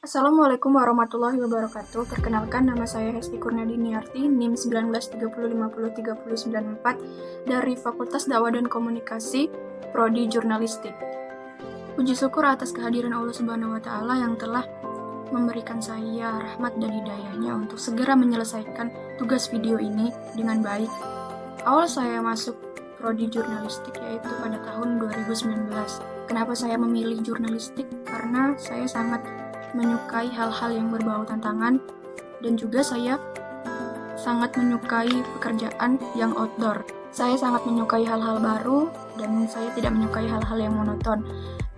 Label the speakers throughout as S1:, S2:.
S1: Assalamualaikum warahmatullahi wabarakatuh. Perkenalkan, nama saya Hesti Kurniadiniarti, NIM 1930503094 dari Fakultas Dakwah dan Komunikasi, Prodi Jurnalistik. Puji syukur atas kehadiran Allah Subhanahu wa Ta'ala yang telah memberikan saya rahmat dan hidayahnya untuk segera menyelesaikan tugas video ini dengan baik. Awal saya masuk Prodi Jurnalistik yaitu pada tahun 2019. Kenapa saya memilih jurnalistik? Karena saya sangat menyukai hal-hal yang berbau tantangan dan juga saya sangat menyukai pekerjaan yang outdoor. Saya sangat menyukai hal-hal baru dan saya tidak menyukai hal-hal yang monoton.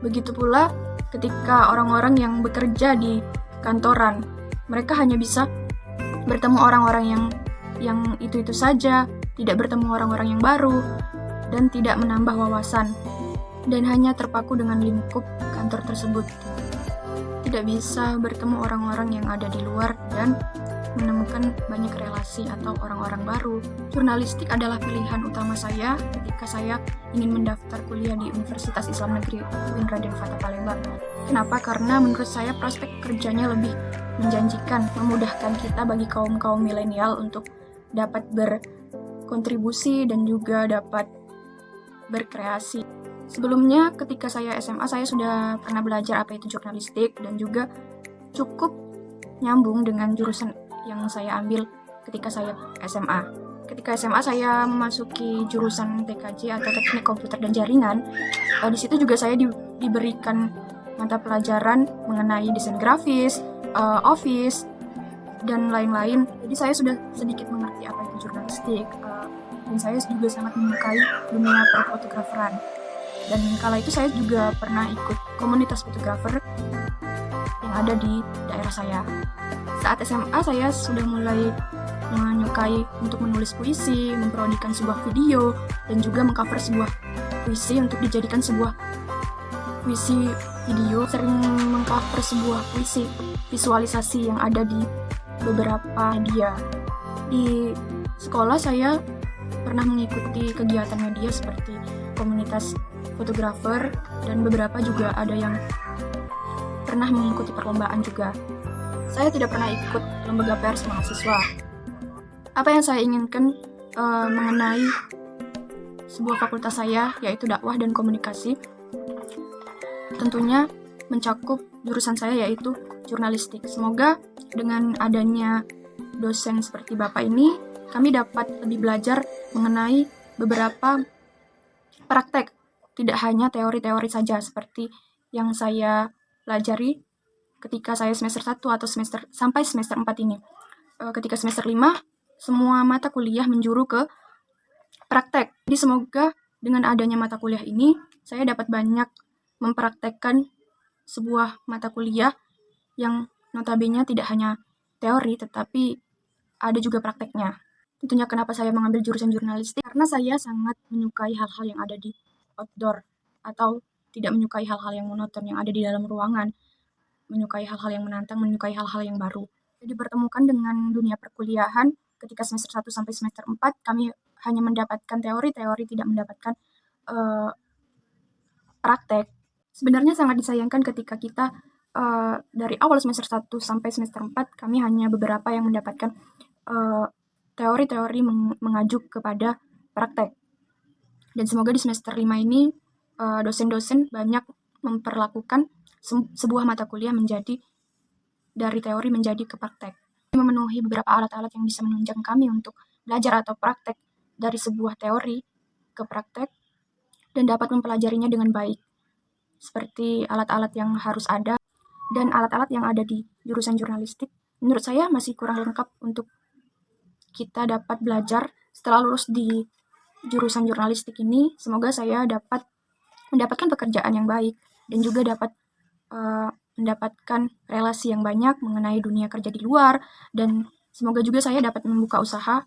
S1: Begitu pula ketika orang-orang yang bekerja di kantoran, mereka hanya bisa bertemu orang-orang yang itu-itu saja, tidak bertemu orang-orang yang baru dan tidak menambah wawasan dan hanya terpaku dengan lingkup kantor tersebut. Tidak bisa bertemu orang-orang yang ada di luar dan menemukan banyak relasi atau orang-orang baru. Jurnalistik adalah pilihan utama saya ketika saya ingin mendaftar kuliah di Universitas Islam Negeri UIN Raden Fatah Palembang. Kenapa? Karena menurut saya prospek kerjanya lebih menjanjikan, memudahkan kita bagi kaum-kaum milenial untuk dapat berkontribusi dan juga dapat berkreasi. Sebelumnya ketika saya SMA, saya sudah pernah belajar apa itu jurnalistik dan juga cukup nyambung dengan jurusan yang saya ambil ketika saya SMA. Ketika SMA saya memasuki jurusan TKJ atau Teknik Komputer dan Jaringan. Di situ juga saya diberikan mata pelajaran mengenai desain grafis, office, dan lain-lain. Jadi saya sudah sedikit mengerti apa itu jurnalistik. Dan saya juga sangat menyukai dunia perfotograferan. Dan kala itu saya juga pernah ikut komunitas fotografer yang ada di daerah saya. Saat SMA saya sudah mulai menyukai untuk menulis puisi, memprodikan sebuah video, dan juga mengcover sebuah puisi untuk dijadikan sebuah puisi video. Sering mengcover sebuah puisi visualisasi yang ada di beberapa media. Di sekolah saya pernah mengikuti kegiatan media seperti komunitas fotografer dan beberapa juga ada yang pernah mengikuti perlombaan juga. Saya tidak pernah ikut lembaga pers mahasiswa. Apa yang saya inginkan mengenai sebuah fakultas saya yaitu dakwah dan komunikasi tentunya mencakup jurusan saya yaitu jurnalistik. Semoga dengan adanya dosen seperti Bapak ini kami dapat lebih belajar mengenai beberapa praktek, tidak hanya teori-teori saja seperti yang saya pelajari ketika saya semester 1 atau sampai semester 4 ini. Ketika semester 5, semua mata kuliah menjuru ke praktek. Jadi semoga dengan adanya mata kuliah ini, saya dapat banyak mempraktekkan sebuah mata kuliah yang notabene tidak hanya teori, tetapi ada juga prakteknya. Tentunya kenapa saya mengambil jurusan jurnalistik, karena saya sangat menyukai hal-hal yang ada di outdoor atau tidak menyukai hal-hal yang monoton yang ada di dalam ruangan, menyukai hal-hal yang menantang, menyukai hal-hal yang baru. Jadi dipertemukan dengan dunia perkuliahan ketika semester 1 sampai semester 4 kami hanya mendapatkan teori-teori, tidak mendapatkan praktek. Sebenarnya sangat disayangkan ketika kita dari awal semester 1 sampai semester 4 kami hanya beberapa yang mendapatkan teori-teori mengajuk kepada praktek. Dan semoga di semester 5 ini dosen-dosen banyak memperlakukan sebuah mata kuliah menjadi dari teori menjadi ke praktek. Memenuhi beberapa alat-alat yang bisa menunjang kami untuk belajar atau praktek dari sebuah teori ke praktek dan dapat mempelajarinya dengan baik. Seperti alat-alat yang harus ada dan alat-alat yang ada di jurusan jurnalistik menurut saya masih kurang lengkap untuk kita dapat belajar setelah lulus di jurusan jurnalistik ini. Semoga saya dapat mendapatkan pekerjaan yang baik dan juga dapat mendapatkan relasi yang banyak mengenai dunia kerja di luar, dan semoga juga saya dapat membuka usaha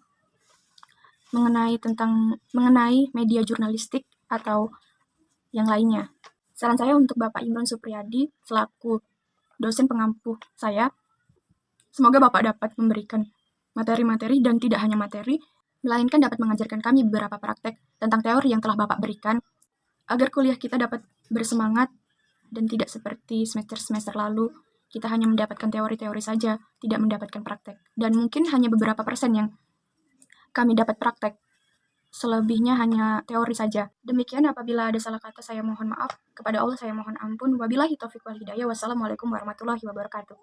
S1: mengenai media jurnalistik atau yang lainnya. Saran saya untuk Bapak Imron Supriyadi selaku dosen pengampu saya, semoga Bapak dapat memberikan materi-materi dan tidak hanya materi, melainkan dapat mengajarkan kami beberapa praktek tentang teori yang telah Bapak berikan, agar kuliah kita dapat bersemangat dan tidak seperti semester-semester lalu kita hanya mendapatkan teori-teori saja, tidak mendapatkan praktek. Dan mungkin hanya beberapa persen yang kami dapat praktek. Selebihnya hanya teori saja. Demikian, apabila ada salah kata saya mohon maaf. Kepada Allah saya mohon ampun. Wabillahi taufiq wal hidayah. Wassalamualaikum warahmatullahi wabarakatuh.